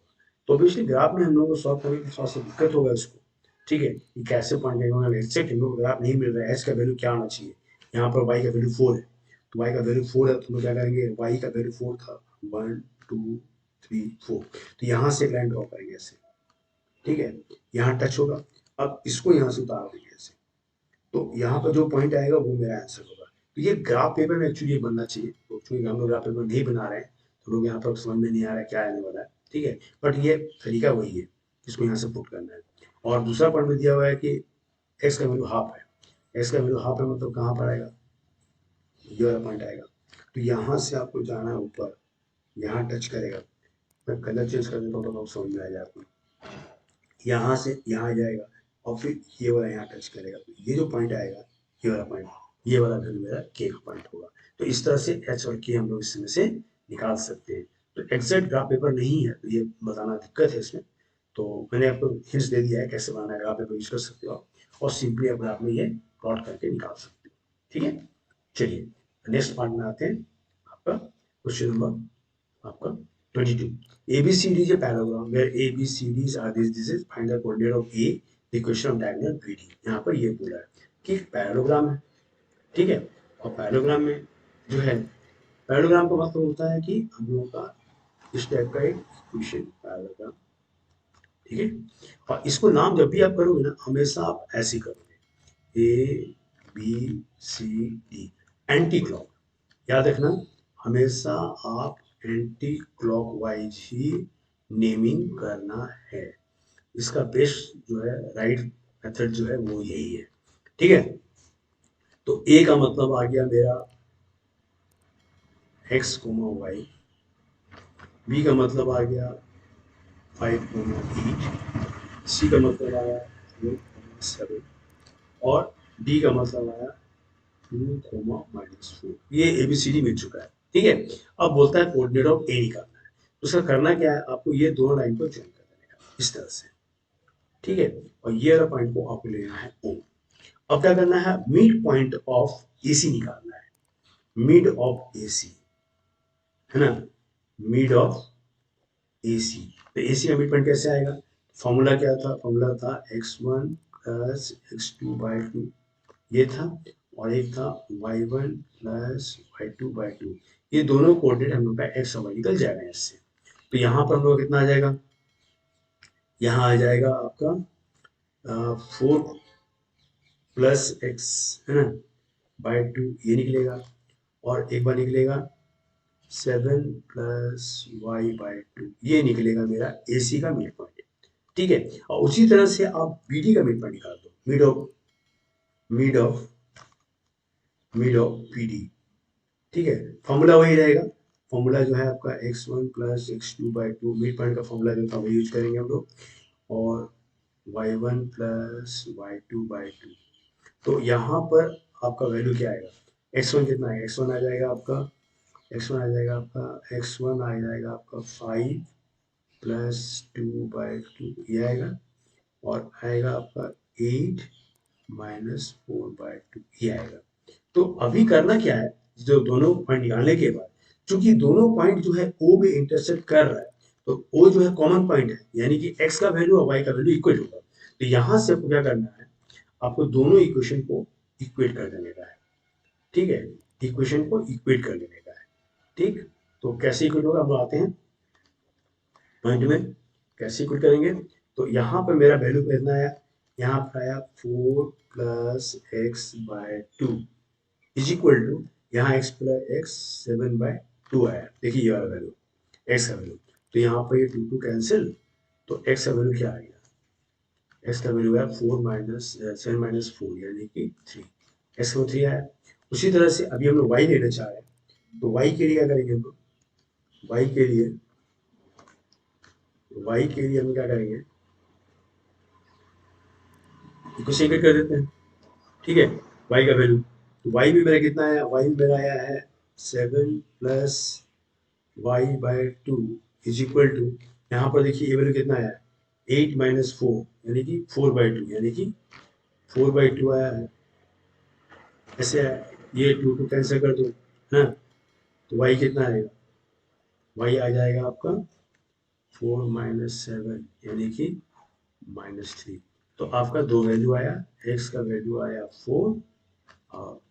तो ऑब्वियसली ग्राफ में हम लोग को सॉल्व करने में थोड़ा सा दिक्कत होगा इसको। ठीक है, कि कैसे पॉइंट लेंगे, एग्जैक्ट हम लोग ग्राफ नहीं मिल रहा है, एच का वैल्यू क्या आना चाहिए। यहाँ पर वाई का वैल्यू 4 है, तो वाई का वैल्यू 4 है, तो हम लोग क्या करेंगे, वाई का वैल्यू 4 था, 1 2 3 4, तो यहाँ से एक लाइन ड्रॉ करेंगे ऐसे। ठीक है, यहाँ टच होगा, अब इसको यहाँ से उतार देंगे ऐसे, तो यहाँ पर जो पॉइंट आएगा वो मेरा आंसर होगा। तो ये ग्राफ पेपर में एक्चुअली ये बनना चाहिए, तो चूंकि हम लोग ग्राफ पेपर नहीं बना रहे हैं, तो लोग यहाँ पर समझ में नहीं आ रहा है क्या आने वाला है। ठीक है, बट ये तरीका वही है, इसको यहाँ से पुट करना है। और दूसरा पॉइंट में दिया हुआ है कि एक्स का वैल्यू हाफ है, एक्स का वैल्यू हाफ है मतलब कहाँ पर आएगा, ये वाला पॉइंट आएगा। तो यहाँ से आपको जाना है ऊपर, यहाँ टच करेगा, मैं कलर चेंज कर देता हूँ तो समझ में आ जाए आपको। यहाँ से यहाँ जाएगा, और फिर ये वाला यहाँ टच करेगा, तो ये जो पॉइंट आएगा, ये वाला पॉइंट, ये वाला वैल्यू मेरा के का पॉइंट होगा। तो इस तरह से एच और के हम लोग इसमें से निकाल सकते हैं। तो एग्जैक्ट ग्राफ पेपर नहीं है, तो ये बताना दिक्कत है इसमें। तो मैंने आपको हिंट्स दे दिया है कैसे बनाना है, ग्राफ पेपर यूज कर सकते हो आप, और सिंपली आप ग्राफ में ये प्लॉट करके निकाल सकते हो। ठीक है, चलिए नेक्स्ट पार्ट में आते हैं, आपका क्वेश्चन नंबर आपका 22. ABCD is a parallelogram where ABCDs are this is find the coordinate of A, the equation of diagonal BD। यहाँ पर ये बोला है कि पैरेललोग्राम है, ठीक है, और पैरेललोग्राम में जो है, पैरेललोग्राम का मतलब होता है कि हम लोगों का इस टाइप का एक इक्वेशन पैरेललोग्राम। ठीक है, और इसको नाम जब भी आप करोगे ना, हमेशा आप ऐसे करोगे, ABCD एंटी क्लॉक, याद रखना, हमेशा आप एंटी क्लॉकवाइज ही नेमिंग करना है। इसका बेस्ट जो है राइट मेथड जो है वो यही है। ठीक है, तो ए का मतलब आ गया मेरा x, y, बी का मतलब आ गया 5, 8, सी का मतलब आया 4, 7, और डी का मतलब आया 2, -4। ये ABCD मिल चुका है। ठीक है, अब बोलता है कोऑर्डिनेट ऑफ ए निकालना है। तो उसका करना क्या है, आपको ये दोनों लाइन को ज्वाइन कर देने का इस तरह से। ठीक है, और ये वाला पॉइंट को आपको लेना है O। अब क्या करना है, मिड पॉइंट ऑफ AC निकालना है, मिड ऑफ AC, है ना, मिड ऑफ AC। तो AC का मिड पॉइंट कैसे आएगा, फॉर्मूला क्या था, फॉर्मूला था x1 प्लस x2/2, ये था, और एक था y1 प्लस y2/2। ये दोनों कोऑर्डिनेट हम लोग का x और y निकल जाएगा इससे। तो यहाँ पर हम लोग कितना आ जाएगा, यहाँ आ जाएगा आपका 4 प्लस एक्स, है ना, /2, ये निकलेगा, और एक बार निकलेगा 7 प्लस y/2, ये निकलेगा मेरा AC का मिड पॉइंट। ठीक है, और उसी तरह से आप BD का मिड पॉइंट निकाल दो, मिड ऑफ BD। ठीक है, फॉर्मूला वही रहेगा, फॉर्मूला जो है आपका x1 plus x2/2, mid point का फॉर्मूला जो था वही यूज करेंगे हम लोग, और y1 प्लस y2/2। तो यहाँ पर आपका वैल्यू क्या आएगा, x1 कितना है, x1 आ जाएगा आपका, x1 आ जाएगा आपका, x1 आ जाएगा आपका 5 प्लस 2/2, ये आएगा, और आएगा आपका 8 माइनस 4/2, ये आएगा। तो अभी करना क्या है, जो दोनों पॉइंट निकालने के बाद चूंकि दोनों पॉइंट जो है ओ में इंटरसेक्ट कर रहा है, तो ओ जो है कॉमन पॉइंट है, यानी कि एक्स का वैल्यू और वाई का वैल्यू इक्वल होगा। तो यहां से आपको क्या करना है, आपको दोनों इक्वेशन को इक्वेट कर देने का है। ठीक है, इक्वेशन को इक्वेट कर लेने का है। ठीक, तो कैसे इक्वेट होगा, हम लोग आते हैं पॉइंट में, कैसे इक्वेट करेंगे। तो यहाँ पर मेरा वैल्यू कितना आया, यहाँ पर आया 4 plus x by 2 is equal to, यहाँ x प्लस एक्स 7/2 आया। देखिए ये वाला वैल्यू, x का वैल्यू। तो यहाँ पर ये 2 कैंसिल, तो x का वैल्यू क्या आ गया, x का वैल्यू है 4 माइनस 7 माइनस 4 यानी कि 3, x का 3 आया। उसी तरह से अभी हम लोग y लेना चाह रहे हैं, तो y के लिए क्या करेंगे हम लोग, y के लिए हम क्या करेंगे, इक्वेशन कर देते हैं। ठीक है, y का वैल्यू, तो y भी मेरा कितना आया, y भी मेरा आया है 7 plus y by 2 is equal to, यहाँ पर देखिए ये वैल्यू कितना आया, 8 माइनस 4 यानी कि 4/2, यानी कि 4/2 आया है। ऐसे है, ये 2 कैंसिल कर दो, हाँ, तो y कितना आएगा, y आ जाएगा आपका 4 माइनस 7 यानी कि -3। तो आपका दो वैल्यू आया, x का वैल्यू आया 4 और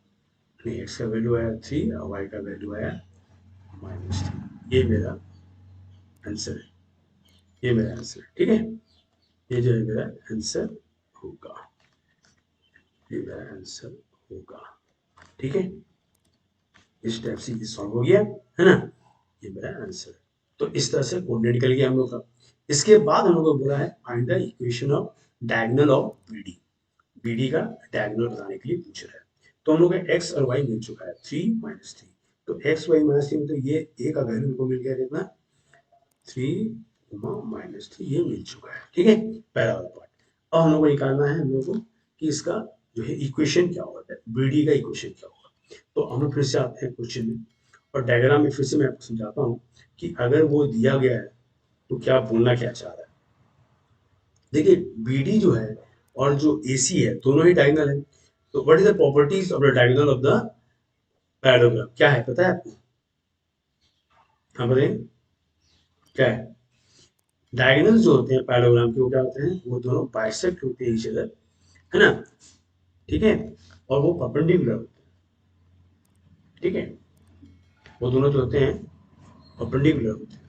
नहीं, x का वैल्यू आया 3 और y का वैल्यू आया -3। ये मेरा आंसर है, ये मेरा आंसर है। ठीक है, ये जो है मेरा आंसर होगा, ये मेरा आंसर होगा। ठीक है, इस टाइप से ये सॉल्व हो गया है ना, ये मेरा आंसर है। तो इस तरह से कोऑर्डिनेट निकल गया हम लोग का। इसके बाद हम लोग को बोला है find the equation of diagonal of BD, BD का डायगोनल बताने के लिए पूछ रहा है। तो हम लोग का एक्स और वाई मिल चुका है 3 माइनस 3, तो एक्स वाई माइनस 3 तो ये ए का वैल्यू हमको मिल गया कितना, 3 माइनस 3, ये मिल चुका है। ठीक है, पहला वाला पार्ट। अब हम लोग को निकालना है हम लोग को कि इसका जो है इक्वेशन क्या होता है, बीडी का इक्वेशन क्या होगा। तो हम लोग फिर से आते हैं क्वेश्चन में, और डायग्राम में फिर से मैं आपको समझाता हूँ कि अगर वो दिया गया है तो क्या बोलना क्या चाह रहा है। देखिए बीडी जो है और जो एसी है दोनों ही डायगोनल है। तो what is the properties of the diagonal of the parallelogram, क्या है पता है आपको, हाँ बताइए क्या है। डायगोनल जो होते हैं पैरेललोग्राम के, वो क्या होते हैं, वो दोनों बाइसेक्ट होते हैं ईच अदर, है ना। ठीक है, और वो परपेंडिकुलर होते हैं। ठीक है, वो दोनों जो होते हैं परपेंडिकुलर होते हैं।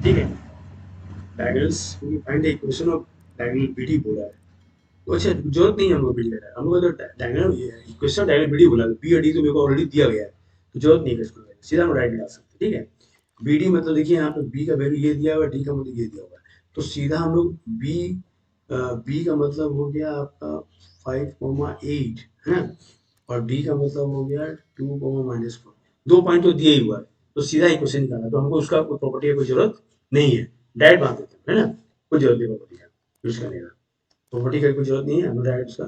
ठीक है, diagonals find the equation of diagonal BD बोला है। तो अच्छा जरूरत नहीं है हमको बीडी का, हमको तो डायगोनल इक्वेशन डायगोनल बीडी बोला है, बी और डी तो मेरे को ऑलरेडी दिया गया है, तो जरूरत नहीं है इसको, सीधा हम राइट डाल सकते हैं। ठीक है, बीडी मतलब देखिए यहाँ पे बी का वैल्यू ये दिया हुआ है, डी का मतलब ये दिया हुआ है, तो सीधा हम लोग बी, बी का मतलब हो गया आपका 5,8 है ना, और डी का मतलब हो गया 2,-4, दो पॉइंट तो दिया ही हुआ है, तो सीधा इक्वेशन निकालना, तो हमको उसका कोई प्रॉपर्टी की कोई जरूरत नहीं है, डायरेक्ट बात है ना, कोई जरूरत नहीं प्रॉपर्टी का यूज करने का, प्रॉपर्टी का कोई जरूरत नहीं है, हम डायरेक्ट उसका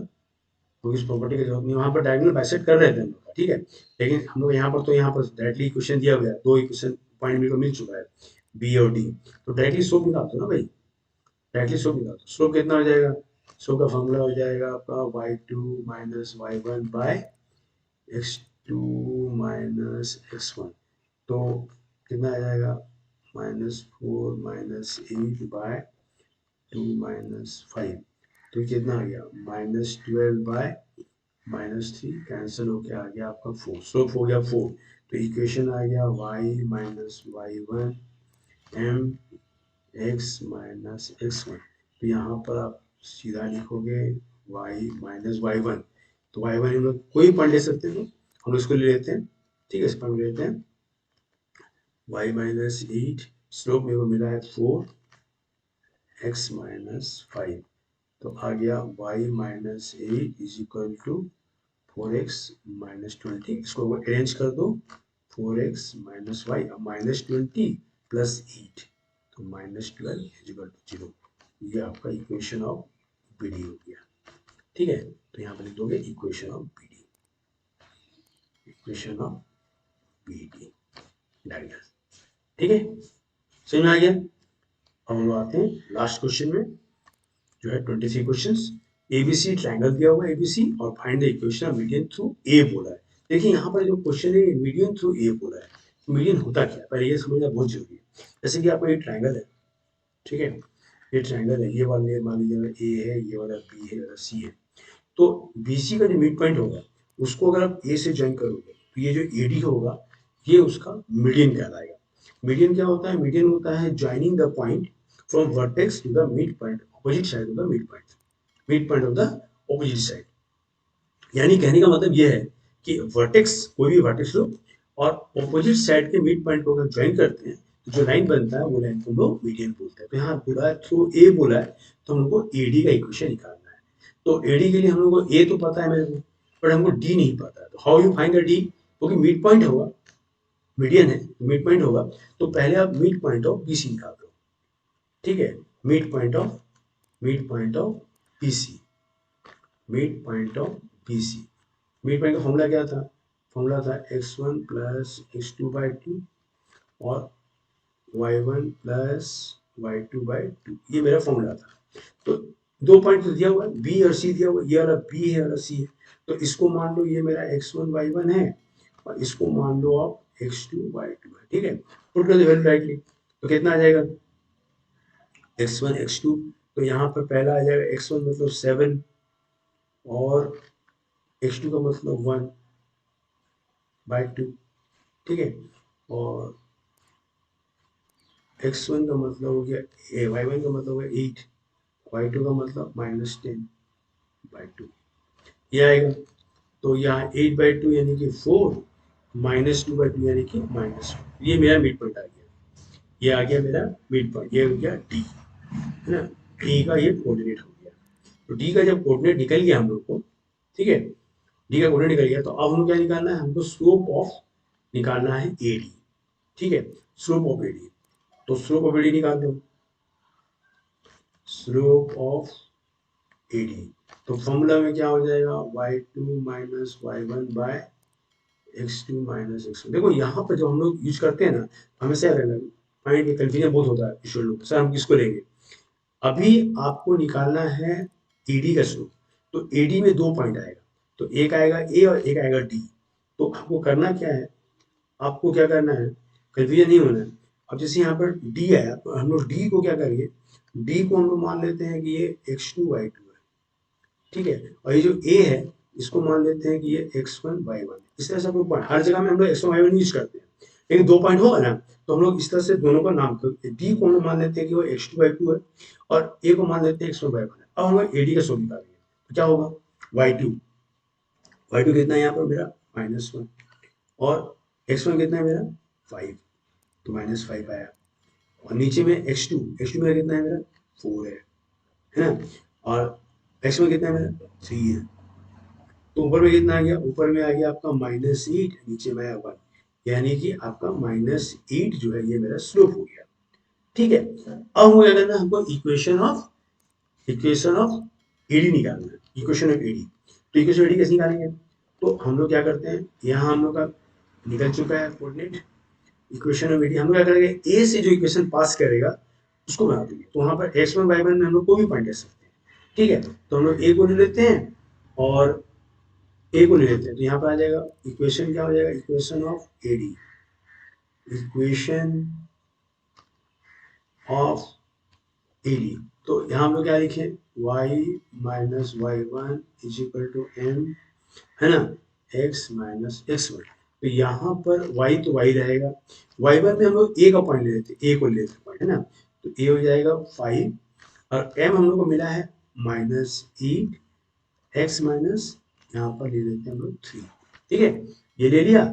कोई इस प्रॉपर्टी की जरूरत नहीं है। वहाँ पर डायगोनल बाइसेक्ट कर रहे थे हम लोग, ठीक है, लेकिन हम लोग यहाँ पर तो यहाँ पर डायरेक्टली इक्वेशन दिया गया, दो इक्वेशन पॉइंट मेरे को मिल चुका है, बी और डी, तो डायरेक्टली स्लोप निकाल दो ना भाई, डायरेक्टली स्लोप निकाल दो। स्लोप कितना हो जाएगा, स्लोप का फॉर्मूला हो जाएगा आपका y2 minus y1 bye x2 minus x1, तो कितना आ जाएगा, -4 माइनस 8 बाय 2 माइनस 5, तो कितना आ गया -12 बाय -3, कैंसिल होके आ गया आपका 4, स्लोप हो गया 4, तो इक्वेशन आ गया y minus y1 m x minus x1, तो यहाँ पर आप सीधा लिखोगे y माइनस y1, तो y1 हम लोग कोई पॉइंट ले सकते हैं, हम इसको ले लेते हैं। ठीक है, इस पॉइंट ले लेते हैं y माइनस 8, स्लोप मेरे को मिला है 4 x माइनस 5, तो आ गया y minus 8 is equal to 4x minus 20, इसको अरेंज कर दो, 4x minus y minus 20 plus 8, तो -12 इज इक्वल टू 0, ये आपका इक्वेशन ऑफ बीडी हो गया। ठीक है, तो यहाँ पर लिख दोगे equation of BD, equation of BD diagonal. ठीक है, समझ में आ गया। अब हम लोग आते हैं लास्ट क्वेश्चन में, जो है 23 क्वेश्चंस, एबीसी ट्रायंगल दिया हुआ है एबीसी, और find the equation of median through a बोला है। देखिए यहाँ पर जो क्वेश्चन है मीडियन थ्रू ए बोला है, मीडियन होता क्या है पहले ये समझना बहुत जरूरी है। जैसे कि आपका ये ट्रायंगल है, ठीक है, ये ट्रायंगल है, ये वाला मान लीजिए ए है, ये वाला बी है, ये वाला सी है। तो बीसी का जो मिड पॉइंट होगा उसको अगर आप ए से ज्वाइन करोगे तो ये जो एडी होगा ये उसका मीडियन कहलाएगा। मीडियन क्या होता है? मीडियन होता है joining the point from vertex to the mid point, opposite side of the mid point, mid point of the opposite side. यानी कहने का मतलब ये है कि वर्टेक्स, कोई भी वर्टेक्स लो और ऑपोजिट साइड के मिड पॉइंट को अगर ज्वाइन करते हैं तो जो लाइन बनता है वो लाइन को हम लोग मीडियन बोलते हैं। तो यहाँ बोला है थ्रू ए बोला है, तो हम लोग को एडी का इक्वेशन निकालना है। तो एडी के लिए हम लोग को ए तो पता है मेरे को, बट हमको डी नहीं पता है। तो how you find the D? क्योंकि मिड पॉइंट होगा, मीडियन है, मिड पॉइंट होगा, तो पहले आप मिड पॉइंट ऑफ बीसी निकाल दो, ठीक है, mid point of, mid point of BC, mid point of BC. Mid point का फॉर्मूला क्या था? फॉर्मूला था x1 प्लस x2/2 और y1 प्लस y2/2, ये मेरा फॉर्मूला था। तो दो पॉइंट तो दिया हुआ है, बी और सी दिया हुआ है, ये वाला बी है और सी है। तो इसको मान लो ये मेरा x1 y1 है और इसको मान लो आप x2 y2 है, ठीक है। पुट कर दो वैल्यू राइटली, तो कितना आ जाएगा x1 x2। तो यहाँ पर पहला आ जाएगा x1 मतलब 7 और x2 का मतलब 1/2, ठीक है। और x1 का मतलब हो गया y1 का मतलब हो गया 8, y2 का मतलब -10/2, ये आएगा। तो यहाँ 8/2 यानी कि 4, -2/2 यानी कि -4, ये मेरा मिड पॉइंट आ गया। ये आ गया मेरा मिड पॉइंट, ये हो गया डी, है ना। डी का ये कोऑर्डिनेट हो गया। तो डी का जब कोऑर्डिनेट निकल गया हम लोग को, ठीक है, डी का कोऑर्डिनेट निकल गया, तो अब हमको क्या निकालना है? हमको स्लोप ऑफ निकालना है एडी, ठीक है, स्लोप ऑफ एडी। तो स्लोप ऑफ एडी निकाल दो, स्लोप ऑफ एडी। तो फॉर्मूला में क्या हो जाएगा? y2 minus y1/x2 - x1। देखो यहाँ पर जो हम लोग यूज करते हैं ना, हमेशा माइंड कंफ्यूजन बहुत होता है ईश्वर लोग, सर हम किसको लेंगे? अभी आपको निकालना है ईडी का स्लोप। तो एडी में दो पॉइंट आएगा, तो एक आएगा ए और एक आएगा डी। तो आपको करना क्या है? आपको क्या करना है, कंफ्यूजन नहीं होना है। अब जैसे यहाँ पर डी आया तो हम लोग डी को क्या करेंगे? डी को हम लोग मान लेते हैं कि ये x2 y2 है, ठीक है। और ये जो ए है इसको मान लेते हैं कि ये x1 y1। इस तरह से हम लोग हर जगह में हम लोग x1 y1 यूज करते हैं, लेकिन दो पॉइंट होगा ना तो हम लोग इस तरह से दोनों का नाम करते हैं। डी को हम लोग मान लेते हैं कि वो x2 y2 है और ए को मान लेते हैं x1 y1 है। अब हम लोग एडी का स्लोप निकालेंगे, तो क्या होगा? y2, y2 कितना है यहाँ पर मेरा? -1, और x1 कितना है मेरा? 5, तो -5 आया। और नीचे में x2, x2 मेरा कितना है? मेरा 4 है ना। और x1 कितना है मेरा? 3 है। तो ऊपर में कितना आ गया? ऊपर में आ गया आपका -8, नीचे में आया 1, यानी कि आपका -8 जो है ये मेरा स्लोप हो गया, ठीक है। अब हमें क्या करना है? हमको इक्वेशन ऑफ एडी निकालना है, इक्वेशन ऑफ एडी। तो इक्वेशन ऑफ एडी कैसे निकालेंगे? तो हम लोग क्या करते हैं, यहाँ हम लोग का निकल चुका है कोऑर्डिनेट, इक्वेशन ऑफ एडी। हम लोग क्या करेंगे? ए से जो इक्वेशन पास करेगा उसको बना देंगे। तो वहां पर x1 y1 में हम लोग कोई भी पॉइंट ले सकते हैं, ठीक है। तो हम लोग ए को ले लेते हैं और ए को ले लेते हैं, तो यहाँ पर आ जाएगा इक्वेशन, क्या हो जाएगा? Equation of AD, equation of AD. तो यहाँ हम लोग क्या लिखे? y minus y1 is equal to m, है ना, x माइनस x1। तो यहाँ पर y तो y रहेगा, y1 में हम लोग a का पॉइंट ले लेते हैं, a को ले लेते हैं पॉइंट, है ना। तो a हो जाएगा 5 और m हम लोग को मिला है -8, x माइनस यहाँ पर ले लेते हैं हम लोग 3, ठीक है। ये ले लिया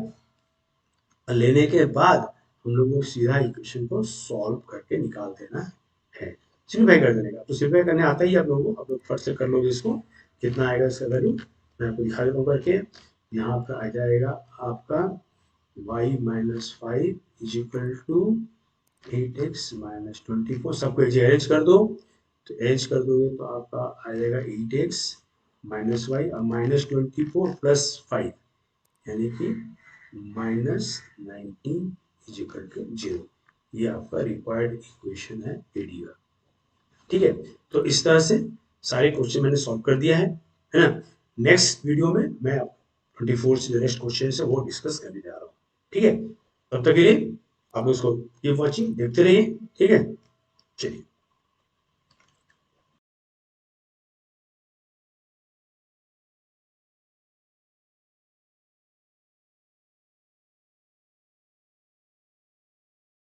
और लेने के बाद हम लोग को सीधा इक्वेशन को सॉल्व करके निकाल देना है, सिंप्लीफाई कर देने का। तो सिंप्लीफाई करने आता ही आप लोगों को, आप लोग फट से कर लोगे इसको। कितना आएगा इसका वैल्यू मैं आपको दिखा देता हूँ करके। यहाँ पर आ जाएगा आपका y minus 5 is equal to 8x minus 24। सबको अरेंज कर दो, तो अरेंज कर दोगे तो आपका आ जाएगा 8x माइनस y और -24 प्लस 5 यानी कि -19 इज इक्वल टू 0। ये आपका रिक्वायर्ड इक्वेशन है एडी का, ठीक है। तो इस तरह से सारे क्वेश्चन मैंने सॉल्व कर दिया है ना। नेक्स्ट वीडियो में मैं 24 से जो नेक्स्ट क्वेश्चन है वो डिस्कस करने जा रहा हूँ। ठीक है, तब तक के लिए आप लोग इसको कीप वॉचिंग, देखते रहिए। ठीक है, चलिए।